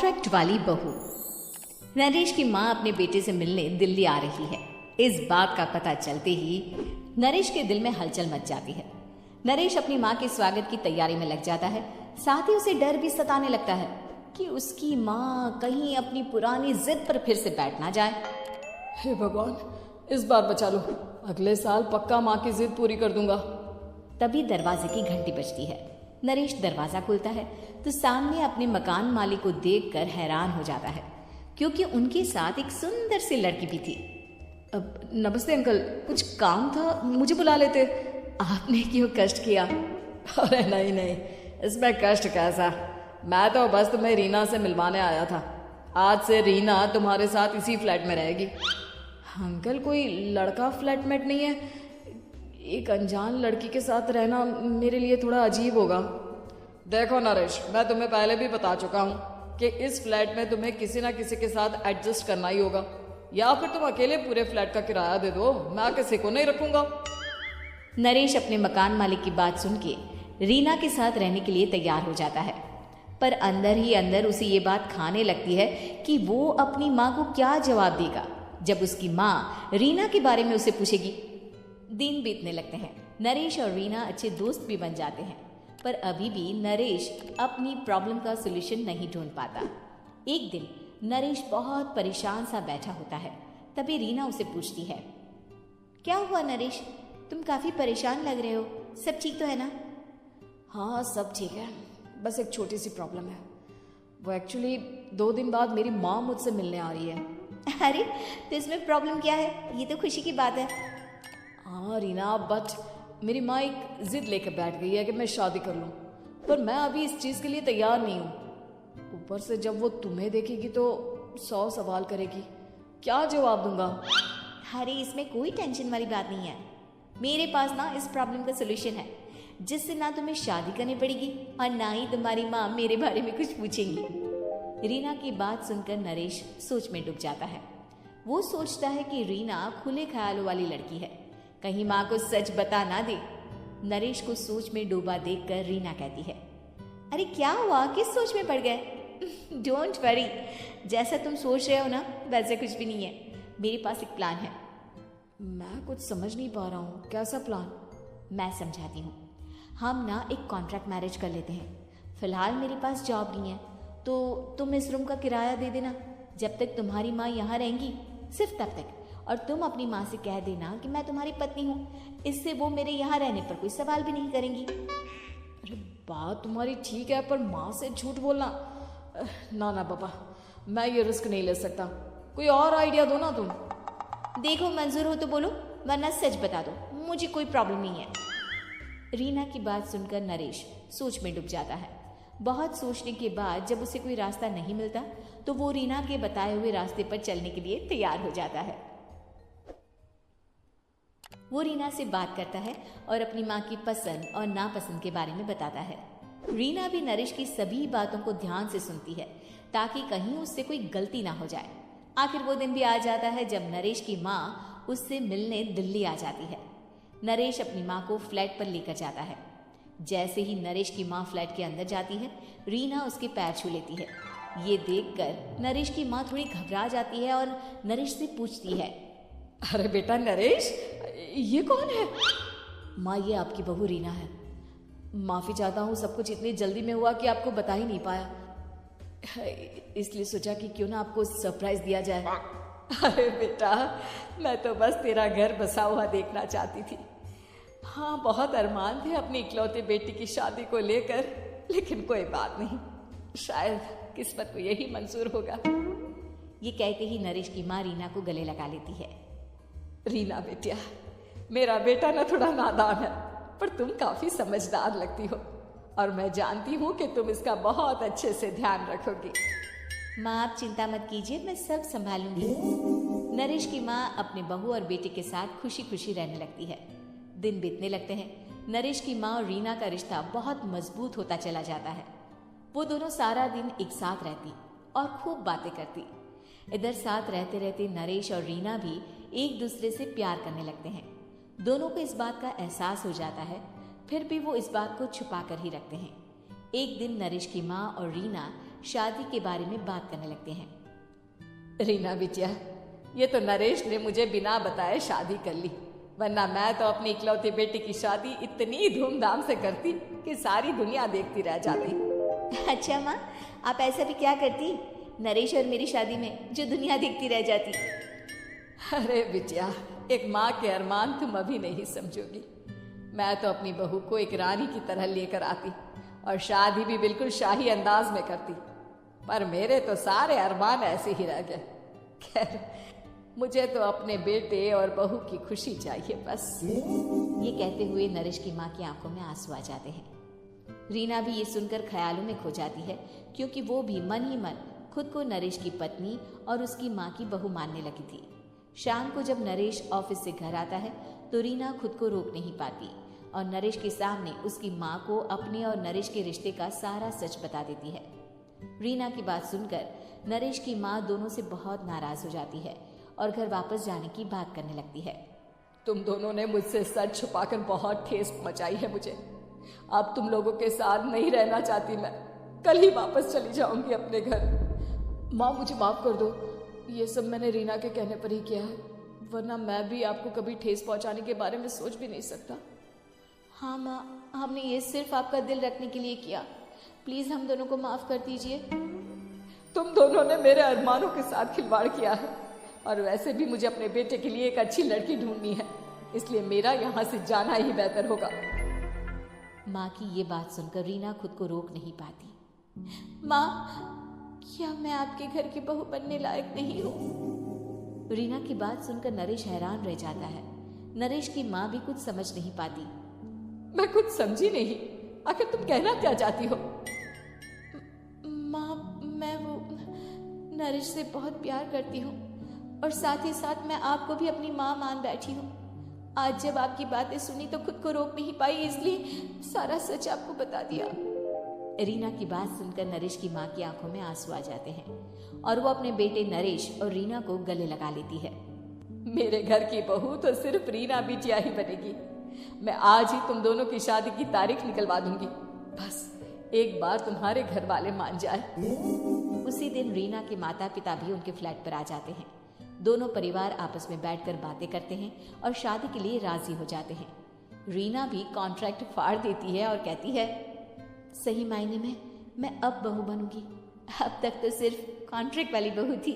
Contract वाली बहू। नरेश की माँ अपने बेटे से मिलने दिल्ली आ रही है। इस बात का पता चलते ही नरेश के दिल में हलचल मच जाती है। नरेश अपनी माँ के स्वागत की तैयारी में लग जाता है। साथ ही उसे डर भी सताने लगता है कि उसकी माँ कहीं अपनी पुरानी जिद पर फिर से बैठ ना जाए। हे भगवान, इस बार बचा लो, अगले साल पक्का माँ की जिद पूरी कर दूंगा। तभी दरवाजे की घंटी बजती है। नरेश दरवाजा खोलता है तो सामने अपने मकान मालिक को देखकर हैरान हो जाता है, क्योंकि उनके साथ एक सुंदर सी लड़की भी थी। अब नमस्ते अंकल, कुछ काम था, मुझे बुला लेते। आपने क्यों कष्ट किया? अरे नहीं नहीं, इसमें कष्ट कैसा, मैं तो बस तुम्हें रीना से मिलवाने आया था। आज से रीना तुम्हारे साथ इसी फ्लैट में रहेगी। अंकल, कोई लड़का फ्लैटमेट नहीं है? एक अनजान लड़की के साथ रहना मेरे लिए थोड़ा अजीब होगा। देखो नरेश, मैं तुम्हें पहले भी बता चुका हूँ कि इस फ्लैट में तुम्हें किसी ना किसी के साथ एडजस्ट करना ही होगा, या फिर तुम अकेले पूरे फ्लैट का किराया दे दो, मैं किसी को नहीं रखूंगा। नरेश अपने मकान मालिक की बात सुन के रीना के साथ रहने के लिए तैयार हो जाता है, पर अंदर ही अंदर उसे ये बात खाने लगती है कि वो अपनी माँ को क्या जवाब देगा जब उसकी माँ रीना के बारे में उसे पूछेगी। दिन बीतने लगते हैं। नरेश और रीना अच्छे दोस्त भी बन जाते हैं, पर अभी भी नरेश अपनी प्रॉब्लम का सॉल्यूशन नहीं ढूंढ पाता। एक दिन नरेश बहुत परेशान सा बैठा होता है। तभी रीना उसे पूछती है, क्या हुआ नरेश, तुम काफी परेशान लग रहे हो, सब ठीक तो है ना? हाँ सब ठीक है, बस एक छोटी सी प्रॉब्लम है। वो एक्चुअली 2 दिन बाद मेरी माँ मुझसे मिलने आ रही है। अरे तो इसमें प्रॉब्लम क्या है, ये तो खुशी की बात है। हाँ रीना, बट मेरी माँ एक जिद लेकर बैठ गई है कि मैं शादी कर लूँ, पर मैं अभी इस चीज़ के लिए तैयार नहीं हूँ। ऊपर से जब वो तुम्हें देखेगी तो 100 सवाल करेगी, क्या जवाब दूंगा? अरे इसमें कोई टेंशन वाली बात नहीं है, मेरे पास ना इस प्रॉब्लम का सोल्यूशन है, जिससे ना तुम्हें शादी करनी पड़ेगी और ना ही तुम्हारी माँ मेरे बारे में कुछ पूछेंगी। रीना की बात सुनकर नरेश सोच में डूब जाता है। वो सोचता है कि रीना खुले ख्यालों वाली लड़की है, कहीं माँ को सच बता ना दे। नरेश को सोच में डूबा देखकर रीना कहती है, अरे क्या हुआ, किस सोच में पड़ गए? डोंट वरी, जैसा तुम सोच रहे हो ना वैसे कुछ भी नहीं है, मेरे पास एक प्लान है। मैं कुछ समझ नहीं पा रहा हूँ, कैसा प्लान? मैं समझाती हूँ। हम ना एक कॉन्ट्रैक्ट मैरिज कर लेते हैं। फिलहाल मेरे पास जॉब नहीं है, तो तुम इस रूम का किराया दे देना जब तक तुम्हारी माँ यहाँ रहेंगी, सिर्फ तब तक। और तुम अपनी माँ से कह देना कि मैं तुम्हारी पत्नी हूँ, इससे वो मेरे यहाँ रहने पर कोई सवाल भी नहीं करेंगी। अरे बात तुम्हारी ठीक है, पर माँ से झूठ बोलना, ना ना पापा, मैं ये रिस्क नहीं ले सकता। कोई और आइडिया दो ना तुम। देखो मंजूर हो तो बोलो, वरना सच बता दो, मुझे कोई प्रॉब्लम नहीं है। रीना की बात सुनकर नरेश सोच में डूब जाता है। बहुत सोचने के बाद जब उसे कोई रास्ता नहीं मिलता तो वो रीना के बताए हुए रास्ते पर चलने के लिए तैयार हो जाता है। वो रीना से बात करता है और अपनी माँ की पसंद और नापसंद के बारे में बताता है। रीना भी नरेश की सभी बातों को ध्यान से सुनती है ताकि कहीं उससे कोई गलती ना हो जाए। आखिर वो दिन भी आ जाता है जब नरेश की माँ उससे मिलने दिल्ली आ जाती है। नरेश अपनी माँ को फ्लैट पर लेकर जाता है। जैसे ही नरेश की माँ फ्लैट के अंदर जाती है, रीना उसके पैर छू लेती है। ये देखकर नरेश की माँ थोड़ी घबरा जाती है और नरेश से पूछती है, अरे बेटा नरेश, ये कौन है? माँ, ये आपकी बहू रीना है। माफ़ी चाहता हूँ, सब कुछ इतनी जल्दी में हुआ कि आपको बता ही नहीं पाया, इसलिए सोचा कि क्यों ना आपको सरप्राइज दिया जाए। अरे बेटा, मैं तो बस तेरा घर बसा हुआ देखना चाहती थी। हाँ, बहुत अरमान थे अपनी इकलौती बेटी की शादी को लेकर, लेकिन कोई बात नहीं, शायद किस्मत को यही मंजूर होगा। ये कहते ही नरेश की माँ रीना को गले लगा लेती है। रीना बेटिया, मेरा बेटा ना थोड़ा नादान है, पर तुम काफी समझदार लगती हो और मैं जानती हूँ कि तुम इसका बहुत अच्छे से ध्यान रखोगी। माँ, आप चिंता मत कीजिए, मैं सब संभालूंगी। नरेश की माँ अपने बहू और बेटे के साथ खुशी खुशी रहने लगती है। दिन बीतने लगते हैं। नरेश की माँ और रीना का रिश्ता बहुत मजबूत होता चला जाता है। वो दोनों सारा दिन एक साथ रहती और खूब बातें करती। इधर साथ रहते रहते नरेश और रीना भी एक दूसरे से प्यार करने लगते हैं। दोनों को इस बात का एहसास हो जाता है, फिर भी वो इस बात को छुपा कर ही रखते हैं। एक दिन नरेश की माँ और रीना शादी के बारे में बात करने लगते हैं। रीना बिटिया, ये तो नरेश ने मुझे बिना बताए शादी कर ली, वरना मैं तो अपनी इकलौती बेटी की शादी इतनी धूमधाम से करती कि सारी दुनिया देखती रह जाती। अच्छा माँ, आप ऐसा भी क्या करती नरेश और मेरी शादी में जो दुनिया देखती रह जाती? अरे बिटिया, एक माँ के अरमान तुम अभी नहीं समझोगी। मैं तो अपनी बहू को एक रानी की तरह लेकर आती और शादी भी बिल्कुल शाही अंदाज में करती, पर मेरे तो सारे अरमान ऐसे ही रह गए। खैर, मुझे तो अपने बेटे और बहू की खुशी चाहिए बस। ये कहते हुए नरेश की माँ की आंखों में आंसू आ जाते हैं। रीना भी ये सुनकर ख्यालों में खो जाती है, क्योंकि वो भी मन ही मन खुद को नरेश की पत्नी और उसकी माँ की बहू मानने लगी थी। शाम को जब नरेश ऑफिस से घर आता है तो रीना खुद को रोक नहीं पाती और नरेश के सामने उसकी माँ को अपने और नरेश के रिश्ते का सारा सच बता देती है। रीना की बात सुनकर नरेश की माँ दोनों से बहुत नाराज हो जाती है और घर वापस जाने की बात करने लगती है। तुम दोनों ने मुझसे सच छुपाकर बहुत ठेस पहुंचाई है मुझे। अब तुम लोगों के साथ नहीं रहना चाहती मैं, कल ही वापस चली जाऊंगी अपने घर। माँ, मुझे माफ कर दो, ये सब मैंने रीना के कहने पर ही किया है, वरना मैं भी आपको कभी ठेस पहुंचाने के बारे में सोच भी नहीं सकता। हाँ माँ, हमने ये सिर्फ आपका दिल रखने के लिए किया, प्लीज़ हम दोनों को माफ़ कर दीजिए। तुम दोनों ने मेरे अरमानों के साथ खिलवाड़ किया है, और वैसे भी मुझे अपने बेटे के लिए एक अच्छी लड़की ढूंढनी है, इसलिए मेरा यहाँ से जाना ही बेहतर होगा। माँ की ये बात सुनकर रीना खुद को रोक नहीं पाती। माँ, क्या मैं आपके घर की बहू बनने लायक नहीं हूँ? रीना की बात सुनकर नरेश हैरान रह जाता है। नरेश की माँ भी कुछ समझ नहीं पाती। मैं कुछ समझी नहीं, आखिर तुम कहना क्या चाहती हो? माँ, मैं वो नरेश से बहुत प्यार करती हूँ और साथ ही साथ मैं आपको भी अपनी माँ मान बैठी हूँ। आज जब आपकी बातें सुनी तो खुद को रोक नहीं पाई, इसलिए सारा सच आपको बता दिया। रीना की बात सुनकर नरेश की माँ की आंखों में आंसू आ जाते हैं और वो अपने बेटे नरेश और रीना को गले लगा लेती है। मेरे घर की बहू तो सिर्फ रीना बिटिया ही बनेगी। मैं आज ही तुम दोनों की शादी की तारीख निकलवा दूंगी, बस एक बार तुम्हारे घर वाले मान जाए। उसी दिन रीना के माता पिता भी उनके फ्लैट पर आ जाते हैं। दोनों परिवार आपस में बैठकर बातें करते हैं और शादी के लिए राजी हो जाते हैं। रीना भी कॉन्ट्रैक्ट फाड़ देती है और कहती है, सही मायने में मैं अब बहू बनूंगी, अब तक तो सिर्फ कॉन्ट्रैक्ट वाली बहू थी।